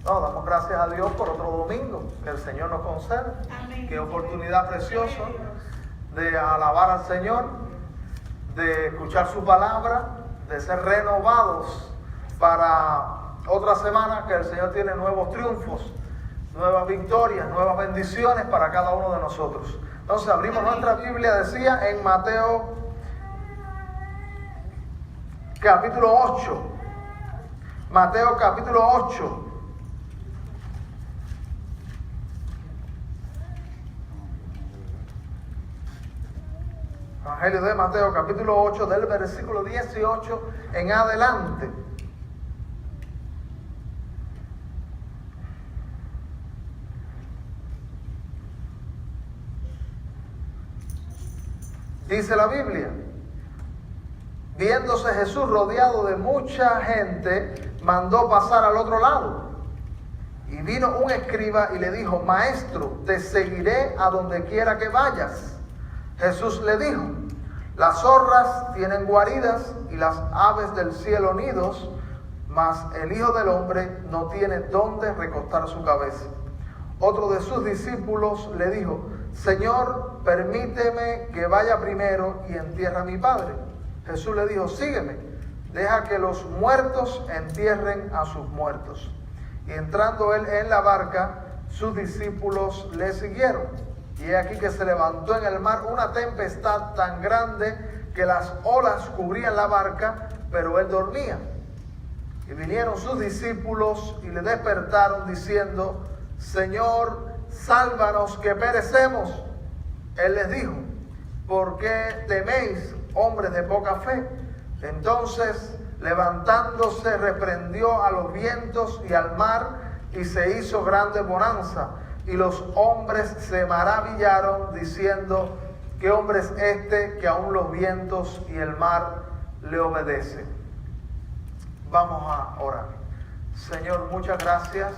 No, damos gracias a Dios por otro domingo que el Señor nos concede. Amén. Qué oportunidad preciosa de alabar al Señor, de escuchar su palabra, de ser renovados para otra semana que el Señor tiene nuevos triunfos, nuevas victorias, nuevas bendiciones para cada uno de nosotros. Entonces abrimos nuestra Biblia, decía, en Mateo capítulo 8. Mateo capítulo 8. Evangelio de Mateo capítulo 8 del versículo 18 en adelante. Dice la Biblia: viéndose Jesús rodeado de mucha gente, mandó pasar al otro lado. Y vino un escriba y le dijo: Maestro, te seguiré a donde quiera que vayas. Jesús le dijo: las zorras tienen guaridas y las aves del cielo nidos, mas el Hijo del Hombre no tiene dónde recostar su cabeza. Otro de sus discípulos le dijo: Señor, permíteme que vaya primero y entierre a mi padre. Jesús le dijo: sígueme, deja que los muertos entierren a sus muertos. Y entrando él en la barca, sus discípulos le siguieron. Y he aquí que se levantó en el mar una tempestad tan grande que las olas cubrían la barca, pero él dormía. Y vinieron sus discípulos y le despertaron diciendo: Señor, sálvanos que perecemos. Él les dijo: ¿por qué teméis, hombres de poca fe? Entonces, levantándose, reprendió a los vientos y al mar, y se hizo grande bonanza. Y los hombres se maravillaron, diciendo: ¿qué hombre es este que aún los vientos y el mar le obedecen? Vamos a orar. Señor, muchas gracias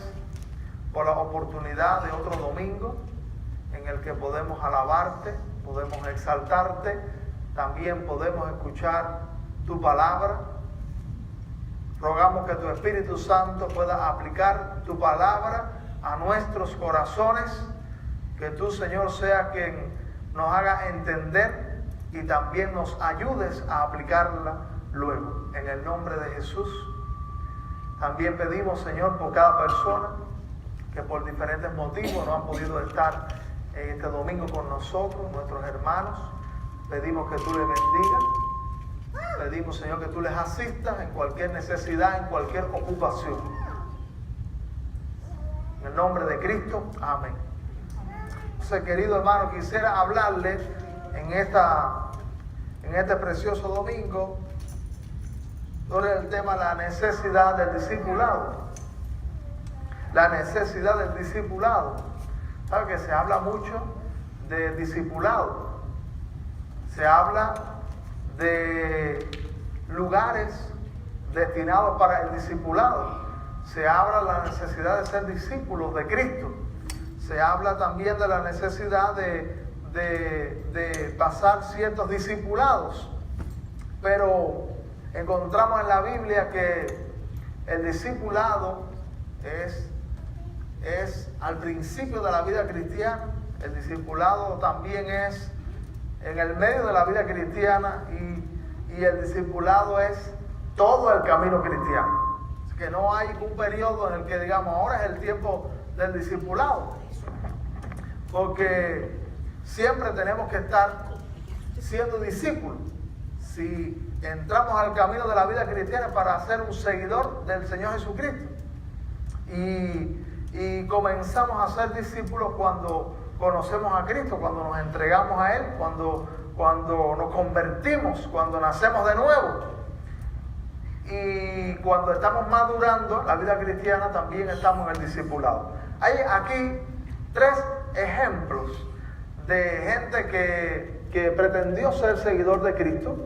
por la oportunidad de otro domingo en el que podemos alabarte, podemos exaltarte, también podemos escuchar tu palabra. Rogamos que tu Espíritu Santo pueda aplicar tu palabra a nuestros corazones, que tú, Señor, sea quien nos haga entender y también nos ayudes a aplicarla luego. En el nombre de Jesús. También pedimos, Señor, por cada persona que por diferentes motivos no han podido estar en este domingo con nosotros, nuestros hermanos. Pedimos que tú les bendigas. Pedimos, Señor, que tú les asistas en cualquier necesidad, en cualquier ocupación. En el nombre de Cristo, amén. Entonces, querido hermano, quisiera hablarle en este precioso domingo sobre el tema la necesidad del discipulado. La necesidad del discipulado. ¿Sabe que se habla mucho de discipulado? Se habla de lugares destinados para el discipulado. Se habla de la necesidad de ser discípulos de Cristo. Se habla también de la necesidad de pasar ciertos discipulados. Pero encontramos en la Biblia que el discipulado es al principio de la vida cristiana. El discipulado también es en el medio de la vida cristiana, y el discipulado es todo el camino cristiano. Es que no hay un periodo en el que digamos ahora es el tiempo del discipulado, porque siempre tenemos que estar siendo discípulos. Si entramos al camino de la vida cristiana para ser un seguidor del Señor Jesucristo, y comenzamos a ser discípulos cuando conocemos a Cristo, cuando nos entregamos a Él, cuando nos convertimos, cuando nacemos de nuevo. Y cuando estamos madurando la vida cristiana, también estamos en el discipulado. Hay aquí 3 ejemplos de gente que pretendió ser seguidor de Cristo.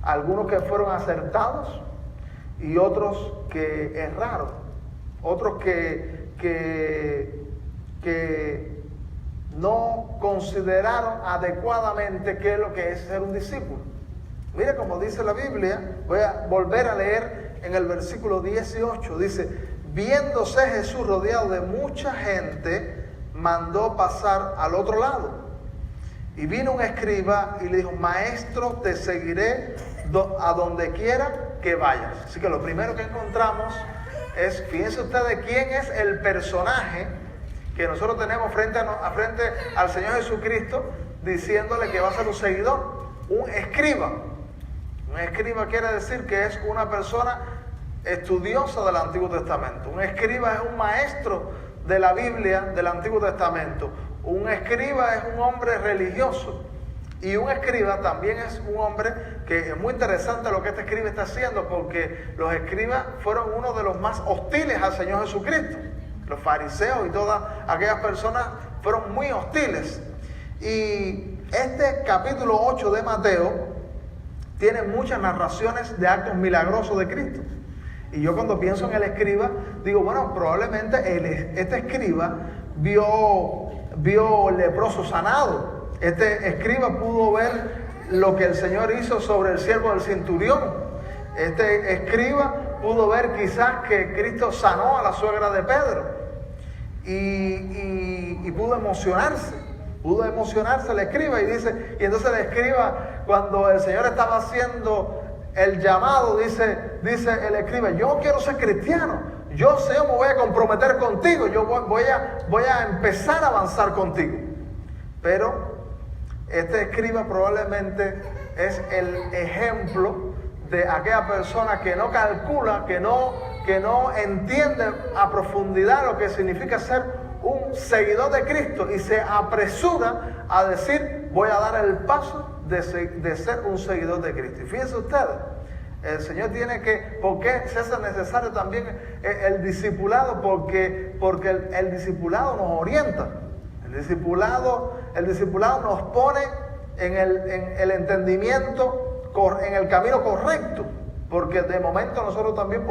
Algunos que fueron acertados y otros que erraron. Otros que no consideraron adecuadamente qué es lo que es ser un discípulo. Mire como dice la Biblia, voy a volver a leer en el versículo 18, dice: viéndose Jesús rodeado de mucha gente, mandó pasar al otro lado. Y vino un escriba y le dijo, maestro, te seguiré a donde quiera que vayas. Así que lo primero que encontramos es, fíjense ustedes quién es el personaje que nosotros tenemos frente al Señor Jesucristo, diciéndole que va a ser un seguidor, un escriba. Un escriba quiere decir que es una persona estudiosa del Antiguo Testamento. Un escriba es un maestro de la Biblia del Antiguo Testamento. Un escriba es un hombre religioso. Y un escriba también es un hombre que es muy interesante lo que este escriba está haciendo, porque los escribas fueron uno de los más hostiles al Señor Jesucristo. Los fariseos y todas aquellas personas fueron muy hostiles. Y este capítulo 8 de Mateo tiene muchas narraciones de actos milagrosos de Cristo. Y yo cuando pienso en el escriba, digo, bueno, probablemente este escriba vio leproso sanado. Este escriba pudo ver lo que el Señor hizo sobre el siervo del centurión. Este escriba pudo ver quizás que Cristo sanó a la suegra de Pedro. Y pudo emocionarse. Pudo emocionarse el escriba y entonces el escriba, cuando el Señor estaba haciendo el llamado, dice el escriba, yo quiero ser cristiano, yo Señor me voy a comprometer contigo, yo voy a empezar a avanzar contigo. Pero este escriba probablemente es el ejemplo de aquella persona que no calcula, que no entiende a profundidad lo que significa ser un seguidor de Cristo y se apresura a decir, voy a dar el paso de ser un seguidor de Cristo. Y fíjense ustedes, el Señor ¿por qué se hace necesario también el discipulado? Porque el discipulado nos orienta. El discipulado nos pone en el entendimiento, en el camino correcto. Porque de momento nosotros también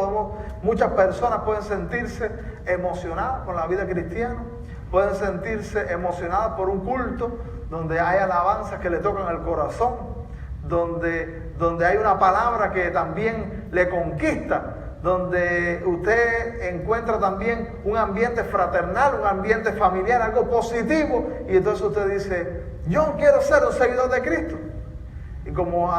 muchas personas pueden sentirse emocionadas con la vida cristiana, pueden sentirse emocionadas por un culto donde hay alabanzas que le tocan el corazón, donde hay una palabra que también le conquista, donde usted encuentra también un ambiente fraternal, un ambiente familiar, algo positivo, y entonces usted dice, yo quiero ser un seguidor de Cristo. Y como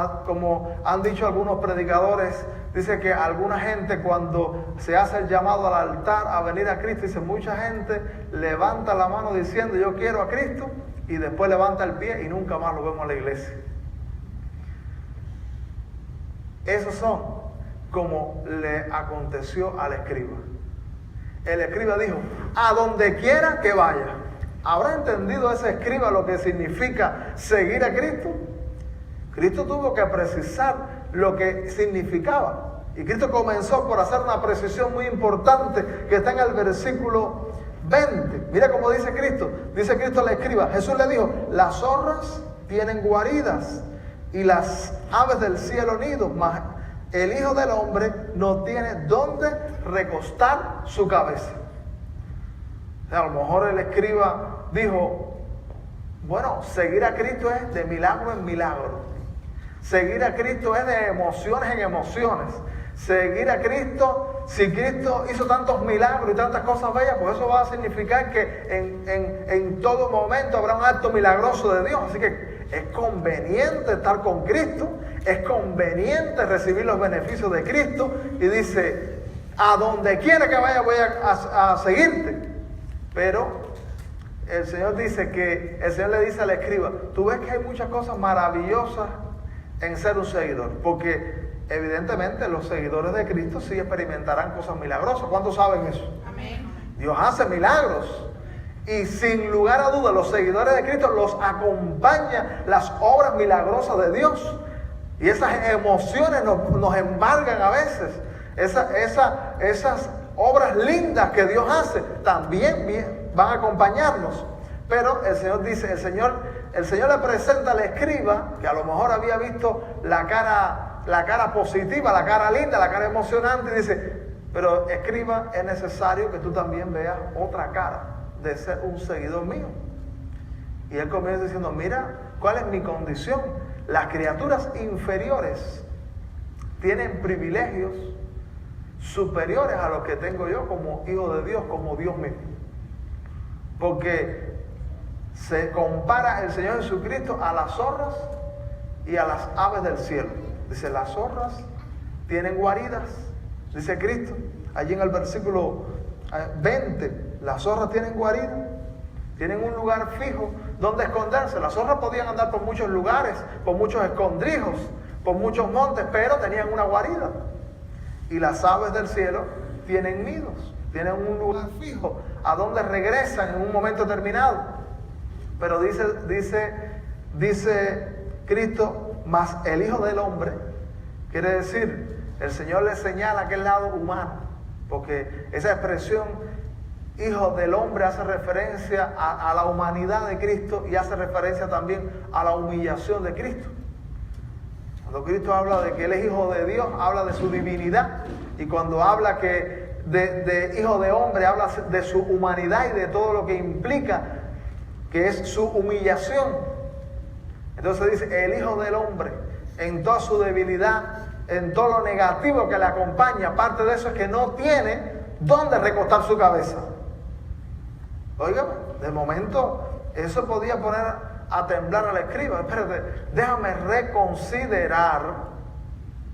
han dicho algunos predicadores, dice que alguna gente cuando se hace el llamado al altar a venir a Cristo, dice mucha gente levanta la mano diciendo yo quiero a Cristo y después levanta el pie y nunca más lo vemos en la iglesia. Esos son como le aconteció al escriba. El escriba dijo, a donde quiera que vaya. ¿Habrá entendido ese escriba lo que significa seguir a Cristo? Cristo tuvo que precisar lo que significaba. Y Cristo comenzó por hacer una precisión muy importante que está en el versículo 20. Mira cómo dice Cristo. Dice Cristo al escriba. Jesús le dijo, las zorras tienen guaridas y las aves del cielo nidos, mas el Hijo del Hombre no tiene dónde recostar su cabeza. O sea, a lo mejor el escriba dijo, bueno, seguir a Cristo es de milagro en milagro. Seguir a Cristo es de emociones en emociones. Seguir a Cristo, si Cristo hizo tantos milagros y tantas cosas bellas, pues eso va a significar que en todo momento habrá un acto milagroso de Dios. Así que es conveniente estar con Cristo, es conveniente recibir los beneficios de Cristo. Y dice, a donde quiera que vaya voy a seguirte. Pero el Señor le dice al escriba, tú ves que hay muchas cosas maravillosas en ser un seguidor, porque evidentemente los seguidores de Cristo sí experimentarán cosas milagrosas. ¿Cuántos saben eso? Amén. Dios hace milagros y sin lugar a dudas los seguidores de Cristo los acompañan las obras milagrosas de Dios, y esas emociones nos embargan a veces. Esas obras lindas que Dios hace también van a acompañarnos. Pero el Señor dice, el Señor le presenta al escriba, que a lo mejor había visto la cara positiva, la cara linda, la cara emocionante, y dice, pero escriba, es necesario que tú también veas otra cara de ser un seguidor mío. Y él comienza diciendo, mira, ¿cuál es mi condición? Las criaturas inferiores tienen privilegios, superiores a los que tengo yo como hijo de Dios, como Dios mismo. Porque se compara el Señor Jesucristo a las zorras y a las aves del cielo. Dice, las zorras tienen guaridas, dice Cristo, allí en el versículo 20, las zorras tienen guaridas, tienen un lugar fijo donde esconderse. Las zorras podían andar por muchos lugares, por muchos escondrijos, por muchos montes, pero tenían una guarida. Y las aves del cielo tienen nidos, tienen un lugar fijo a donde regresan en un momento determinado. Pero dice Cristo, mas el Hijo del Hombre, quiere decir, el Señor le señala aquel lado humano, porque esa expresión Hijo del Hombre hace referencia a la humanidad de Cristo y hace referencia también a la humillación de Cristo. Cuando Cristo habla de que Él es Hijo de Dios, habla de su divinidad, y cuando habla que de Hijo de Hombre, habla de su humanidad y de todo lo que implica, que es su humillación. Entonces dice, el Hijo del Hombre, en toda su debilidad, en todo lo negativo que le acompaña, parte de eso es que no tiene dónde recostar su cabeza. Óigame, de momento eso podía poner a temblar al escriba. Espérate, déjame reconsiderar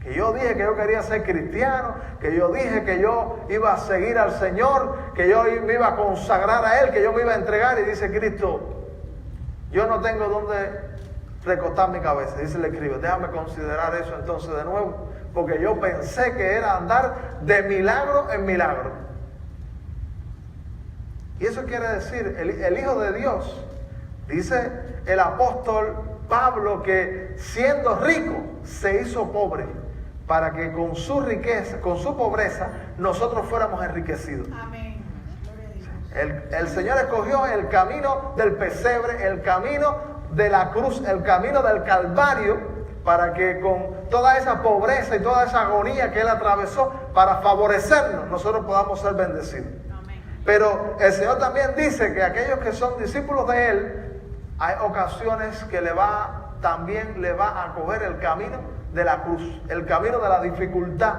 que yo dije que yo quería ser cristiano, que yo dije que yo iba a seguir al Señor, que yo me iba a consagrar a Él, que yo me iba a entregar, y dice Cristo, yo no tengo dónde recostar mi cabeza. Dice el escriba, déjame considerar eso entonces de nuevo, porque yo pensé que era andar de milagro en milagro. Y eso quiere decir, el Hijo de Dios, dice el apóstol Pablo, que siendo rico se hizo pobre, para que con su riqueza, con su pobreza, nosotros fuéramos enriquecidos. Amén. El Señor escogió el camino del pesebre, el camino de la cruz, el camino del Calvario, para que con toda esa pobreza y toda esa agonía que Él atravesó, para favorecernos, nosotros podamos ser bendecidos. Pero el Señor también dice que aquellos que son discípulos de Él, hay ocasiones que también le va a coger el camino de la cruz, el camino de la dificultad.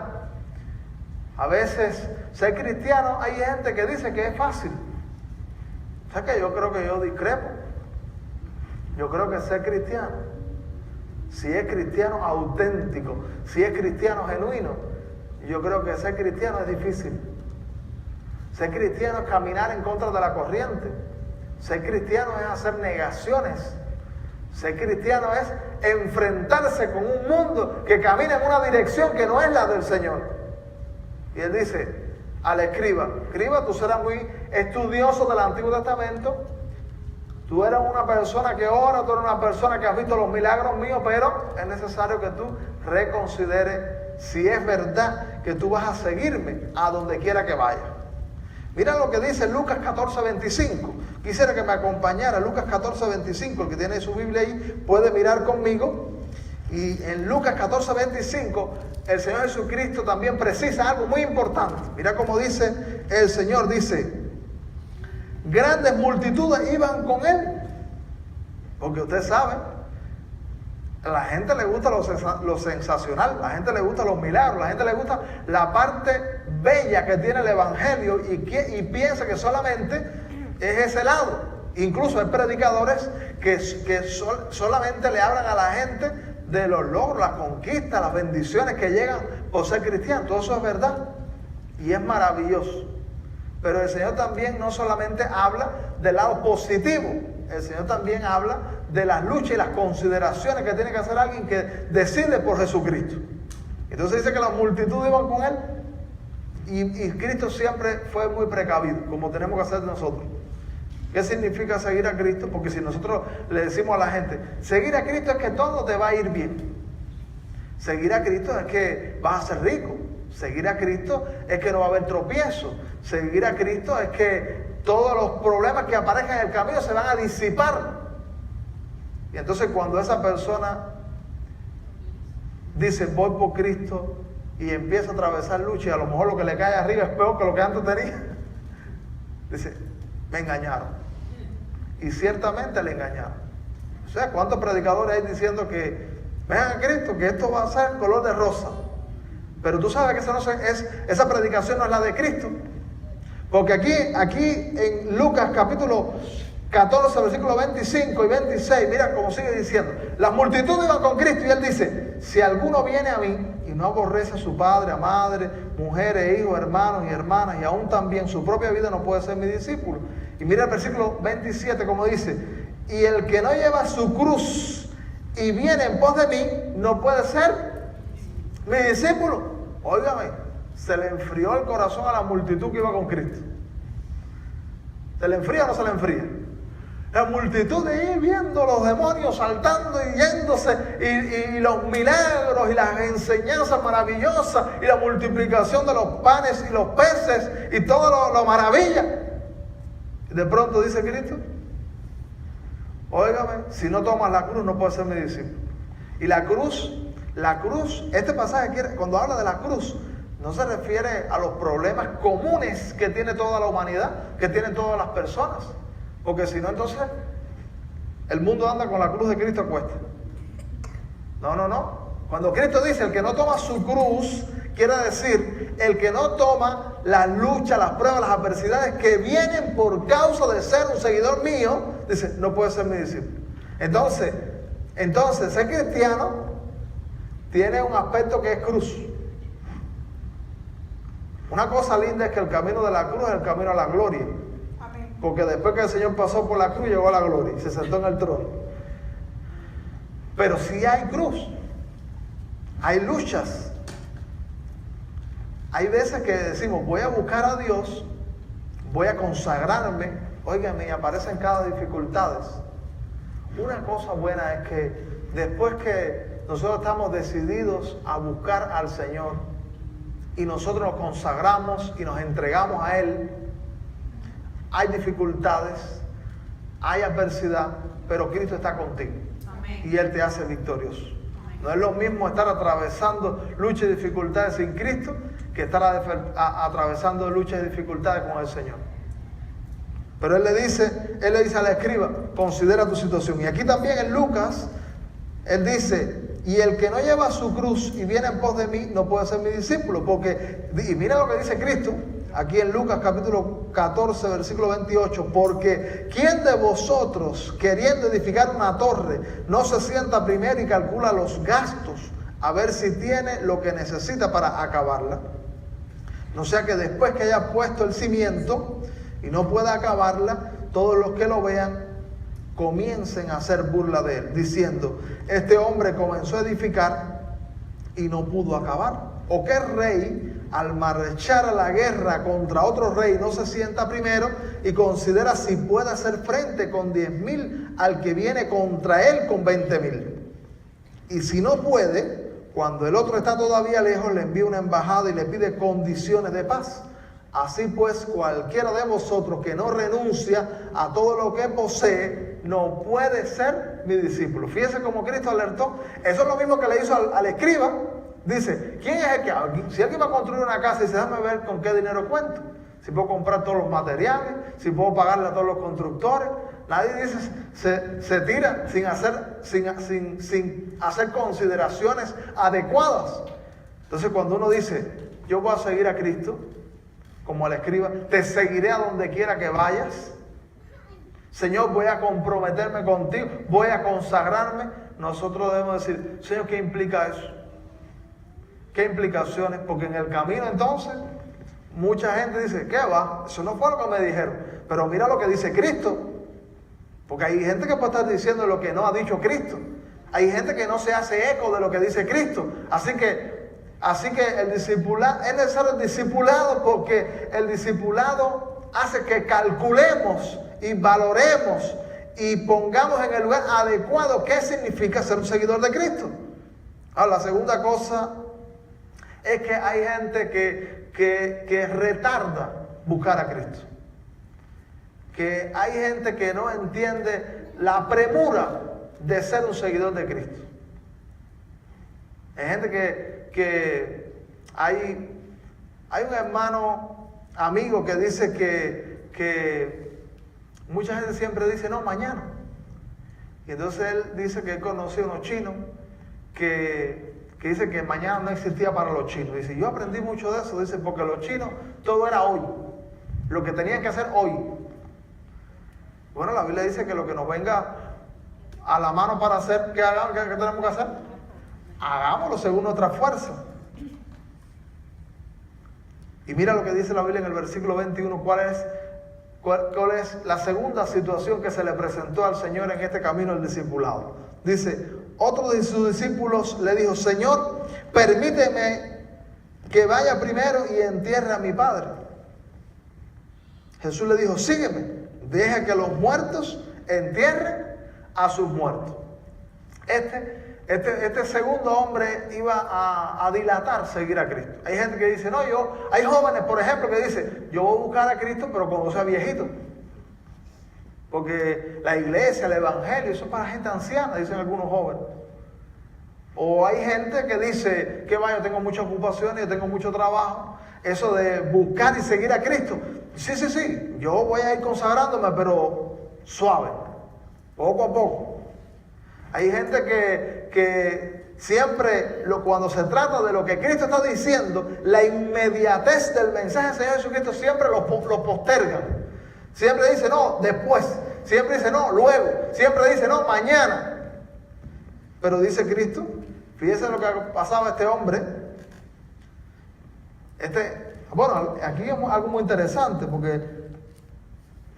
A veces ser cristiano, hay gente que dice que es fácil. O sea que yo creo que yo discrepo. Yo creo que ser cristiano, si es cristiano auténtico, si es cristiano genuino, yo creo que ser cristiano es difícil. Ser cristiano es caminar en contra de la corriente. Ser cristiano es hacer negaciones. Ser cristiano es enfrentarse con un mundo que camina en una dirección que no es la del Señor. Y Él dice al escriba, tú serás muy estudioso del Antiguo Testamento, tú eres una persona que ora, tú eres una persona que has visto los milagros míos, pero es necesario que tú reconsideres si es verdad que tú vas a seguirme a donde quiera que vaya. Mira lo que dice Lucas 14:25. Quisiera que me acompañara Lucas 14:25. El que tiene su Biblia ahí puede mirar conmigo. Y en Lucas 14:25 el Señor Jesucristo también precisa algo muy importante. Mira cómo dice el Señor, dice, grandes multitudes iban con Él. Porque usted sabe, a la gente le gusta lo sensacional, a la gente le gusta los milagros, a la gente le gusta la parte bella que tiene el Evangelio y piensa que solamente es ese lado. Incluso hay predicadores que solamente le hablan a la gente de los logros, las conquistas, las bendiciones que llegan por ser cristiano. Todo eso es verdad y es maravilloso. Pero el Señor también no solamente habla del lado positivo, el Señor también habla de las luchas y las consideraciones que tiene que hacer alguien que decide por Jesucristo. Entonces dice que la multitud iban con Él y Cristo siempre fue muy precavido, como tenemos que hacer nosotros. ¿Qué significa seguir a Cristo? Porque si nosotros le decimos a la gente, seguir a Cristo es que todo te va a ir bien. Seguir a Cristo es que vas a ser rico. Seguir a Cristo es que no va a haber tropiezo. Seguir a Cristo es que todos los problemas que aparezcan en el camino se van a disipar. Y entonces cuando esa persona dice, voy por Cristo, y empieza a atravesar lucha, y a lo mejor lo que le cae arriba es peor que lo que antes tenía, dice, me engañaron. Y ciertamente le engañaron. O sea, ¿cuántos predicadores hay diciendo que vengan a Cristo, que esto va a ser color de rosa? Pero tú sabes que esa predicación no es la de Cristo. Porque aquí en Lucas capítulo 14, versículos 25 y 26, mira cómo sigue diciendo. Las multitudes iban con Cristo y Él dice, si alguno viene a mí y no aborrece a su padre, a madre, mujeres, hijos, hermanos y hermanas, y aún también su propia vida, no puede ser mi discípulo. Y mira el versículo 27 como dice, y el que no lleva su cruz y viene en pos de mí, no puede ser mi discípulo. Óigame, se le enfrió el corazón a la multitud que iba con Cristo. ¿Se le enfría o no se le enfría? La multitud de ir viendo los demonios saltando y yéndose, y los milagros y las enseñanzas maravillosas y la multiplicación de los panes y los peces y todo lo maravilla. Y de pronto dice Cristo, óigame, si no tomas la cruz no puedes ser mi discípulo. Y la cruz, este pasaje cuando habla de la cruz, no se refiere a los problemas comunes que tiene toda la humanidad, que tienen todas las personas. Porque si no, entonces el mundo anda con la cruz de Cristo a cuesta. No. Cuando Cristo dice el que no toma su cruz, quiere decir el que no toma las luchas, las pruebas, las adversidades que vienen por causa de ser un seguidor mío, dice, no puede ser mi discípulo. Entonces, ser cristiano tiene un aspecto que es cruz. Una cosa linda es que el camino de la cruz es el camino a la gloria. Porque después que el Señor pasó por la cruz, llegó a la gloria y se sentó en el trono. Pero sí hay cruz, hay luchas. Hay veces que decimos, voy a buscar a Dios, voy a consagrarme. Óigame, y aparecen cada dificultades. Una cosa buena es que después que nosotros estamos decididos a buscar al Señor y nosotros nos consagramos y nos entregamos a Él, hay dificultades, hay adversidad, pero Cristo está contigo. Amén. Y Él te hace victorioso. Amén. No es lo mismo estar atravesando luchas y dificultades sin Cristo que estar atravesando luchas y dificultades con el Señor. Pero Él le dice al escriba, considera tu situación. Y aquí también en Lucas, Él dice, y el que no lleva su cruz y viene en pos de mí, no puede ser mi discípulo. Y mira lo que dice Cristo, aquí en Lucas capítulo 14, versículo 28, porque ¿quién de vosotros, queriendo edificar una torre, no se sienta primero y calcula los gastos, a ver si tiene lo que necesita para acabarla? No sea que después que haya puesto el cimiento y no pueda acabarla, todos los que lo vean comiencen a hacer burla de él, diciendo, este hombre comenzó a edificar y no pudo acabar. ¿O qué rey, al marchar a la guerra contra otro rey, no se sienta primero y considera si puede hacer frente con 10,000 al que viene contra él con 20,000? Y si no puede, cuando el otro está todavía lejos, le envía una embajada y le pide condiciones de paz. Así pues, cualquiera de vosotros que no renuncia a todo lo que posee, no puede ser mi discípulo. Fíjese cómo Cristo alertó. Eso es lo mismo que le hizo al escriba. Dice, ¿quién es el que? Si alguien va a construir una casa, dice, déjame ver con qué dinero cuento. Si puedo comprar todos los materiales, si puedo pagarle a todos los constructores. Nadie dice, se tira sin hacer consideraciones adecuadas. Entonces cuando uno dice, yo voy a seguir a Cristo, como el escriba, te seguiré a donde quiera que vayas. Señor, voy a comprometerme contigo, voy a consagrarme. Nosotros debemos decir, Señor, ¿qué implica eso? ¿Qué implicaciones? Porque en el camino entonces, mucha gente dice, ¿qué va? Eso no fue lo que me dijeron. Pero mira lo que dice Cristo. Porque hay gente que puede estar diciendo lo que no ha dicho Cristo. Hay gente que no se hace eco de lo que dice Cristo. Así que el discipulado, es necesario el discipulado, porque el discipulado hace que calculemos y valoremos y pongamos en el lugar adecuado qué significa ser un seguidor de Cristo. Ahora, la segunda cosa es que hay gente que retarda buscar a Cristo. Que hay gente que no entiende la premura de ser un seguidor de Cristo. Hay gente que hay un hermano amigo que dice que mucha gente siempre dice, no, mañana. Y entonces él dice que él conoció unos chinos que que dice que mañana no existía para los chinos. Dice, yo aprendí mucho de eso, dice, porque los chinos todo era hoy, lo que tenían que hacer hoy. Bueno, la Biblia dice que lo que nos venga a la mano para hacer, ¿qué tenemos que hacer? Hagámoslo según nuestra fuerza. Y mira lo que dice la Biblia en el versículo 21, cuál es la segunda situación que se le presentó al Señor en este camino del discipulado. Dice, otro de sus discípulos le dijo, Señor, permíteme que vaya primero y entierre a mi padre. Jesús le dijo, sígueme, deja que los muertos entierren a sus muertos. Este segundo hombre iba a dilatar seguir a Cristo. Hay gente que dice, hay jóvenes, por ejemplo, que dicen, yo voy a buscar a Cristo, pero cuando sea viejito. Porque la iglesia, el evangelio, eso es para gente anciana, dicen algunos jóvenes. O hay gente que dice, que yo tengo muchas ocupaciones, yo tengo mucho trabajo. Eso de buscar y seguir a Cristo. Sí, yo voy a ir consagrándome, pero suave, poco a poco. Hay gente que siempre, cuando se trata de lo que Cristo está diciendo, la inmediatez del mensaje del Señor Jesucristo siempre lo postergan. Siempre dice, no, después. Siempre dice, no, luego. Siempre dice, no, mañana. Pero dice Cristo, fíjese lo que pasaba a este hombre. Bueno, aquí es algo muy interesante, porque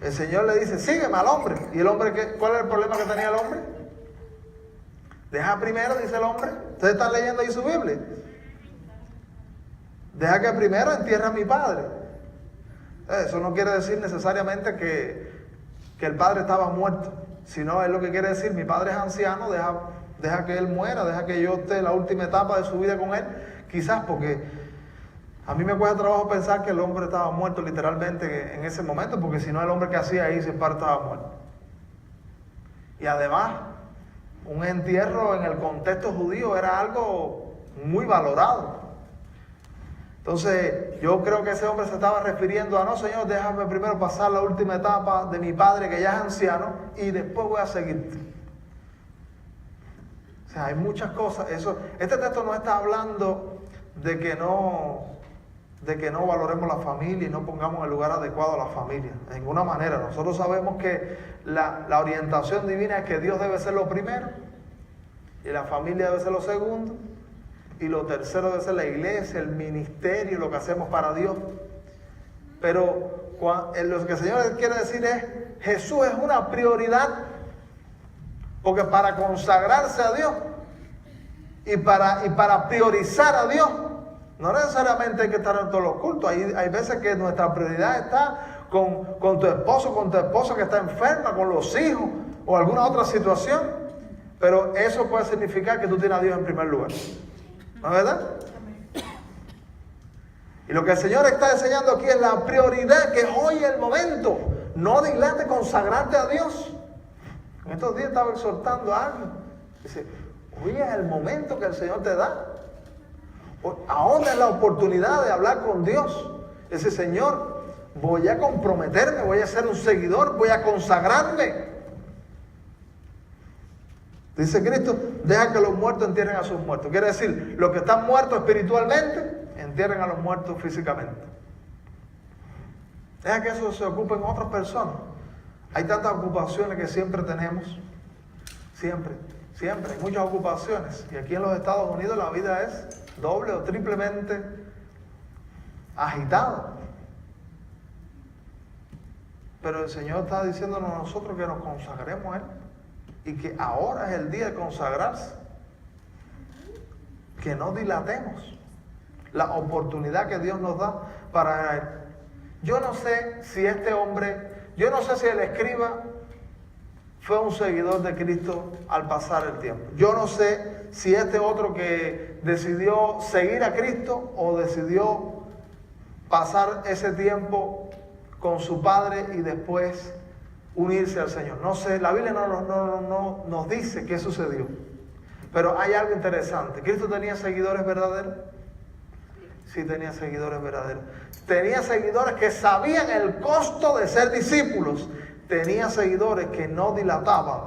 el Señor le dice, sígueme al hombre. ¿Y el hombre cuál es el problema que tenía el hombre? Deja primero, dice el hombre. Ustedes están leyendo ahí su Biblia. Deja que primero entierre a mi padre. Eso no quiere decir necesariamente que el padre estaba muerto, sino es lo que quiere decir, mi padre es anciano, deja que él muera, deja que yo esté en la última etapa de su vida con él. Quizás porque a mí me cuesta trabajo pensar que el hombre estaba muerto literalmente en ese momento, porque si no, el hombre que hacía ahí, el padre estaba muerto. Y además, un entierro en el contexto judío era algo muy valorado. Entonces, yo creo que ese hombre se estaba refiriendo a, no, Señor, déjame primero pasar la última etapa de mi padre, que ya es anciano, y después voy a seguirte. O sea, hay muchas cosas. Este texto no está hablando de que no valoremos la familia y no pongamos en el lugar adecuado a la familia. De ninguna manera. Nosotros sabemos que la orientación divina es que Dios debe ser lo primero, y la familia debe ser lo segundo, y lo tercero debe ser la iglesia, el ministerio, lo que hacemos para Dios. Pero lo que el Señor quiere decir es, Jesús es una prioridad, porque para consagrarse a Dios y para priorizar a Dios, no necesariamente hay que estar en todos los cultos. Hay veces que nuestra prioridad está con tu esposo, con tu esposa que está enferma, con los hijos o alguna otra situación. Pero eso puede significar que tú tienes a Dios en primer lugar. ¿No es verdad? Y lo que el Señor está enseñando aquí es la prioridad, que hoy es el momento. No dilate consagrarte a Dios. En estos días estaba exhortando a alguien. Dice, hoy es el momento que el Señor te da. Ahora es la oportunidad de hablar con Dios. Dice, Señor, voy a comprometerme, voy a ser un seguidor, voy a consagrarme. Dice Cristo, deja que los muertos entierren a sus muertos. Quiere decir, los que están muertos espiritualmente, entierren a los muertos físicamente. Deja que eso se ocupen otras personas. Hay tantas ocupaciones que siempre tenemos. Siempre, hay muchas ocupaciones. Y aquí en los Estados Unidos la vida es doble o triplemente agitada. Pero el Señor está diciéndonos a nosotros que nos consagremos a Él. Y que ahora es el día de consagrarse. Que no dilatemos la oportunidad que Dios nos da para Él. Yo no sé si este hombre, yo no sé si el escriba fue un seguidor de Cristo al pasar el tiempo. Yo no sé si este otro que decidió seguir a Cristo o decidió pasar ese tiempo con su padre y después unirse al Señor. No sé, la Biblia no nos dice qué sucedió. Pero hay algo interesante. ¿Cristo tenía seguidores verdaderos? Sí, tenía seguidores verdaderos. Tenía seguidores que sabían el costo de ser discípulos. Tenía seguidores que no dilataban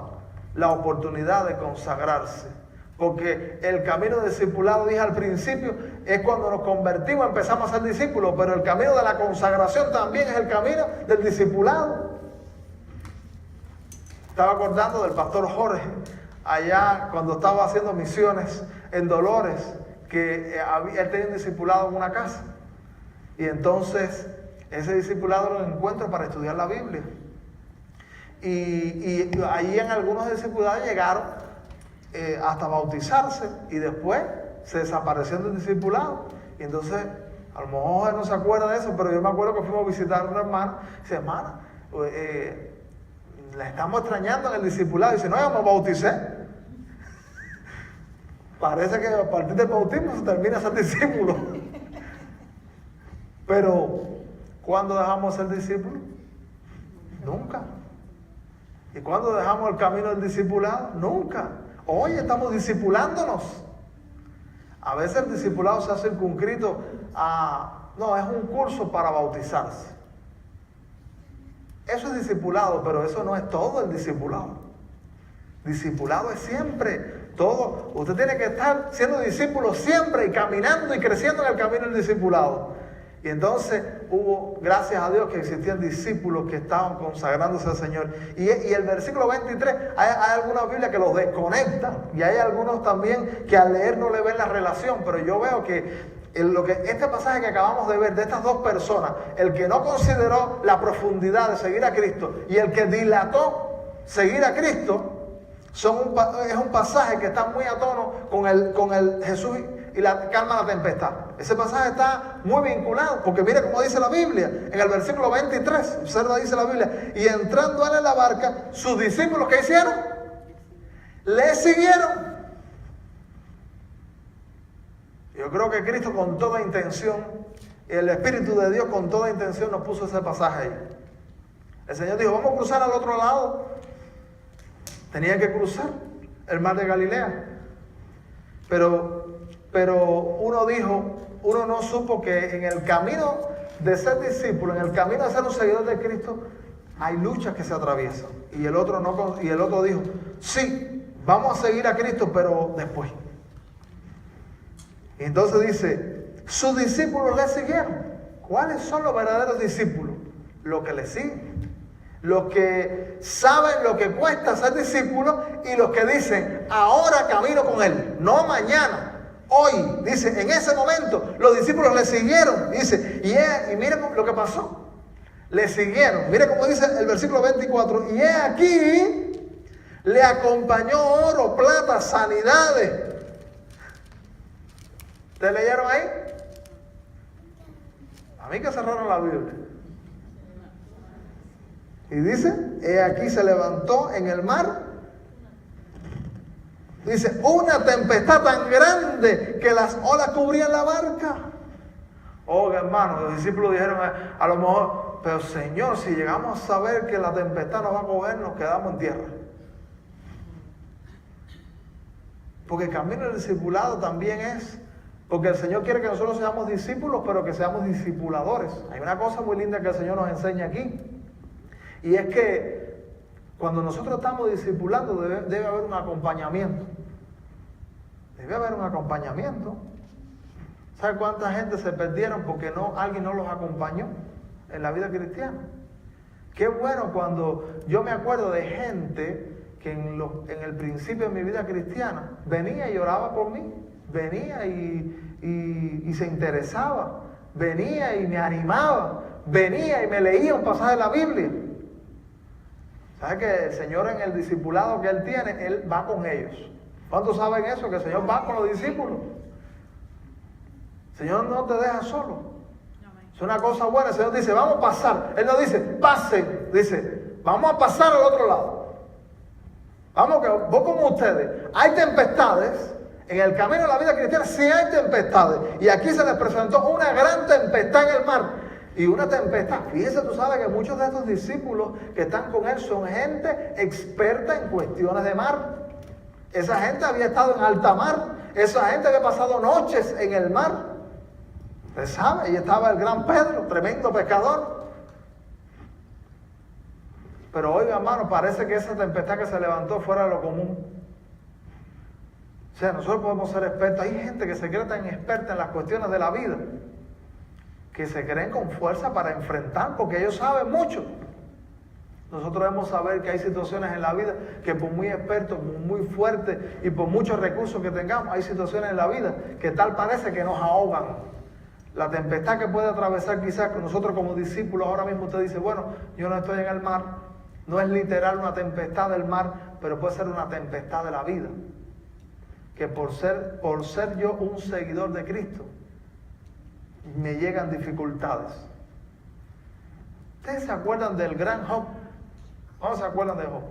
la oportunidad de consagrarse Porque el camino de discipulado, dije al principio, es cuando nos convertimos, empezamos a ser discípulos, pero el camino de la consagración también es el camino del discipulado. Estaba acordando del pastor Jorge, allá cuando estaba haciendo misiones en Dolores, que él tenía un discipulado en una casa. Y entonces ese discipulado lo encuentro para estudiar la Biblia. Y ahí en algunos discipulados llegaron hasta bautizarse y después se desaparecieron del discipulado. Y entonces, a lo mejor él no se acuerda de eso, pero yo me acuerdo que fuimos a visitar a una hermana. Y dice, hermana, la estamos extrañando en el discipulado. Y dice, no, yo me bauticé. Parece que a partir del bautismo se termina ser discípulo. Pero, ¿cuándo dejamos de ser discípulos? Nunca. ¿Y cuándo dejamos el camino del discipulado? Nunca. Hoy estamos discipulándonos. A veces el discipulado se ha circunscrito a... No, es un curso para bautizarse. Eso es discipulado, pero eso no es todo el discipulado. Discipulado es siempre, todo. Usted tiene que estar siendo discípulo siempre y caminando y creciendo en el camino del discipulado. Y entonces hubo, gracias a Dios, que existían discípulos que estaban consagrándose al Señor. Y el versículo 23, hay algunas Biblias que los desconectan. Y hay algunos también que al leer no le ven la relación. Pero yo veo que este pasaje que acabamos de ver de estas dos personas, el que no consideró la profundidad de seguir a Cristo y el que dilató seguir a Cristo, es un pasaje que está muy a tono con el Jesús y la calma la tempestad. Ese pasaje está muy vinculado, porque mira cómo dice la Biblia, en el versículo 23, observa, dice la Biblia, y entrando él en la barca, sus discípulos, ¿qué hicieron? Le siguieron. Yo creo que Cristo con toda intención, el Espíritu de Dios con toda intención nos puso ese pasaje ahí. El Señor dijo, vamos a cruzar al otro lado. Tenía que cruzar el mar de Galilea. Pero uno no supo que en el camino de ser discípulo, en el camino de ser un seguidor de Cristo, hay luchas que se atraviesan. Y el otro dijo, sí, vamos a seguir a Cristo, pero después. Y entonces dice, sus discípulos le siguieron. ¿Cuáles son los verdaderos discípulos? Los que le siguen. Los que saben lo que cuesta ser discípulo y los que dicen, ahora camino con él, no mañana. Hoy, dice, en ese momento los discípulos le siguieron. Dice, y miren lo que pasó. Le siguieron. Mire cómo dice el versículo 24. Y he aquí, le acompañó oro, plata, sanidades. ¿Ustedes leyeron ahí? A mí que cerraron la Biblia. Y dice, he aquí se levantó en el mar. Dice, una tempestad tan grande que las olas cubrían la barca. Oh, hermano, los discípulos dijeron a lo mejor, pero Señor, si llegamos a saber que la tempestad nos va a coger, nos quedamos en tierra. Porque el camino del discipulado también es, porque el Señor quiere que nosotros seamos discípulos, pero que seamos discipuladores. Hay una cosa muy linda que el Señor nos enseña aquí. Y es que cuando nosotros estamos discipulando debe haber un acompañamiento. Debe haber un acompañamiento. ¿Sabe cuánta gente se perdieron porque alguien no los acompañó en la vida cristiana? Qué bueno cuando yo me acuerdo de gente que en el principio de mi vida cristiana venía y oraba por mí. Venía y se interesaba. Venía y me animaba. Venía y me leía un pasaje de la Biblia. ¿Sabe que el Señor en el discipulado que Él tiene, Él va con ellos? ¿Cuántos saben eso? Que el Señor va con los discípulos. El Señor no te deja solo. Es una cosa buena. El Señor dice, vamos a pasar. Él no dice, pasen. Dice, vamos a pasar al otro lado. Vamos, que voy con ustedes. Hay tempestades. En el camino de la vida cristiana sí hay tempestades. Y aquí se les presentó una gran tempestad en el mar. Y una tempestad. Fíjese, tú sabes que muchos de estos discípulos que están con él son gente experta en cuestiones de mar. Esa gente había estado en alta mar. Esa gente había pasado noches en el mar. Usted sabe, ahí estaba el gran Pedro, tremendo pescador. Pero oiga, hermano, parece que esa tempestad que se levantó fuera de lo común. O sea, nosotros podemos ser expertos. Hay gente que se cree tan experta en las cuestiones de la vida que se creen con fuerza para enfrentar, porque ellos saben mucho. Nosotros debemos saber que hay situaciones en la vida que por muy expertos, muy fuertes y por muchos recursos que tengamos, hay situaciones en la vida que tal parece que nos ahogan. La tempestad que puede atravesar quizás con nosotros como discípulos, ahora mismo usted dice, bueno, yo no estoy en el mar, no es literal una tempestad del mar, pero puede ser una tempestad de la vida. Que por ser yo un seguidor de Cristo, me llegan dificultades. ¿Ustedes se acuerdan del gran Job? ¿Cómo se acuerdan de Job?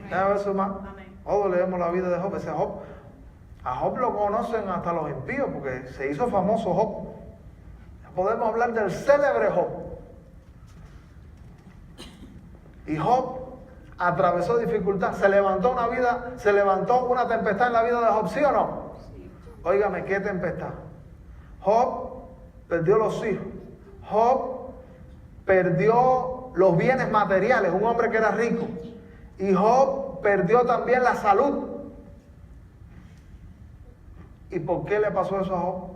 Déjame ver su mano. Todos leemos la vida de Job. Ese Job, a Job lo conocen hasta los impíos porque se hizo famoso Job. Podemos hablar del célebre Job. Y Job atravesó dificultad. Se levantó una tempestad en la vida de Job, ¿sí o no? Sí. Óigame, ¿qué tempestad? Job perdió los hijos. Job perdió los bienes materiales, un hombre que era rico. Y Job perdió también la salud. ¿Y por qué le pasó eso a Job?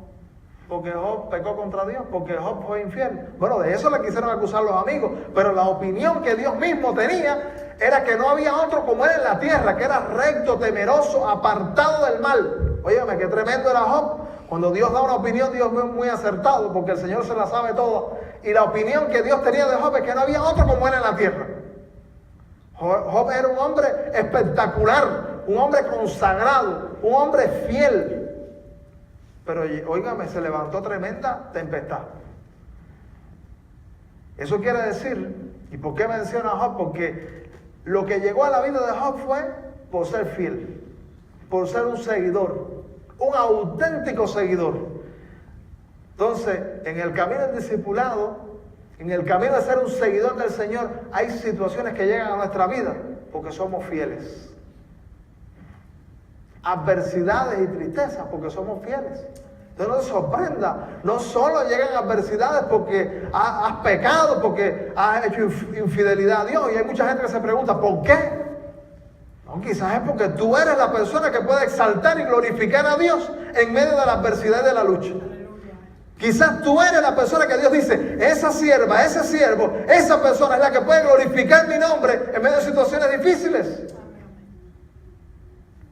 Porque Job pecó contra Dios, porque Job fue infiel. Bueno, de eso le quisieron acusar los amigos, pero la opinión que Dios mismo tenía era que no había otro como él en la tierra, que era recto, temeroso, apartado del mal. Óyeme, qué tremendo era Job. Cuando Dios da una opinión, Dios es muy acertado, porque el Señor se la sabe toda. Y la opinión que Dios tenía de Job es que no había otro como él en la tierra. Job era un hombre espectacular, un hombre consagrado, un hombre fiel. Pero óigame, se levantó tremenda tempestad. Eso quiere decir, ¿y por qué menciona a Job? Porque lo que llegó a la vida de Job fue por ser fiel, por ser un seguidor, un auténtico seguidor. Entonces, en el camino del discipulado, en el camino de ser un seguidor del Señor, hay situaciones que llegan a nuestra vida porque somos fieles. Adversidades y tristezas porque somos fieles. Entonces no se sorprenda, no solo llegan adversidades porque has pecado, porque has hecho infidelidad a Dios, y hay mucha gente que se pregunta ¿por qué? No, quizás es porque tú eres la persona que puede exaltar y glorificar a Dios en medio de la adversidad y de la lucha. Quizás tú eres la persona que Dios dice, esa sierva, ese siervo, esa persona es la que puede glorificar mi nombre en medio de situaciones difíciles.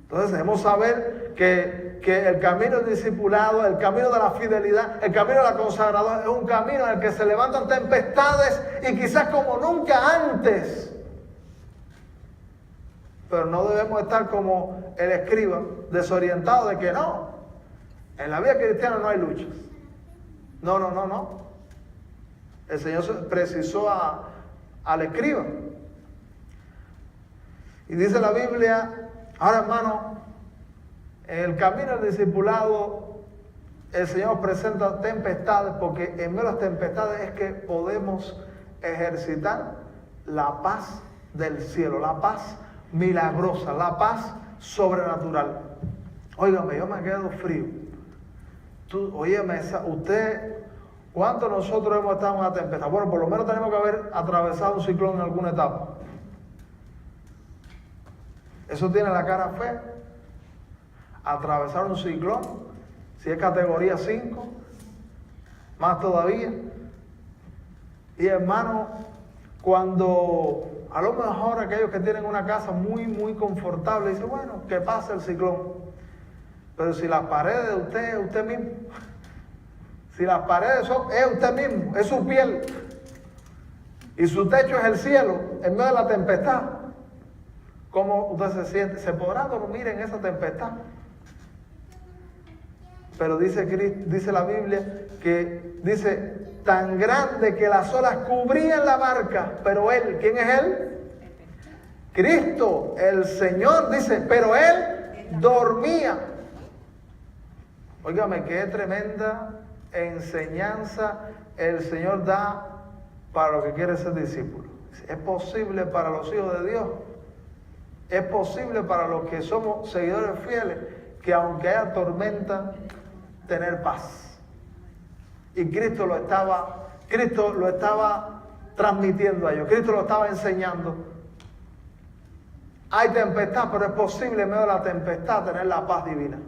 Entonces debemos saber que el camino del discipulado, el camino de la fidelidad, el camino de la consagración es un camino en el que se levantan tempestades y quizás como nunca antes. Pero no debemos estar como el escriba, desorientado de que no, en la vida cristiana no hay luchas. No. El Señor precisó al escriba. Y dice la Biblia, ahora hermano, en el camino del discipulado, el Señor presenta tempestades, porque en medio de las tempestades es que podemos ejercitar la paz del cielo, la paz milagrosa, la paz sobrenatural. Óigame, yo me quedo frío. Óyeme, ¿cuántos nosotros hemos estado en una tempestad? Bueno, por lo menos tenemos que haber atravesado un ciclón en alguna etapa. Eso tiene la cara fea. Atravesar un ciclón, si es categoría 5, más todavía. Y hermano, cuando a lo mejor aquellos que tienen una casa muy confortable dicen, bueno, que pase el ciclón. Pero si las paredes de usted es usted mismo, si las paredes es usted mismo, es su piel, y su techo es el cielo, en medio de la tempestad, ¿cómo usted se siente? ¿Se podrá dormir en esa tempestad? Pero dice la Biblia que dice, tan grande que las olas cubrían la barca, pero él, ¿quién es él? Cristo, el Señor, dice, pero él dormía. Óigame, qué tremenda enseñanza el Señor da para los que quieren ser discípulos. Es posible para los hijos de Dios, es posible para los que somos seguidores fieles, que aunque haya tormenta, tener paz. Y Cristo lo estaba transmitiendo a ellos, Cristo lo estaba enseñando. Hay tempestad, pero es posible en medio de la tempestad tener la paz divina.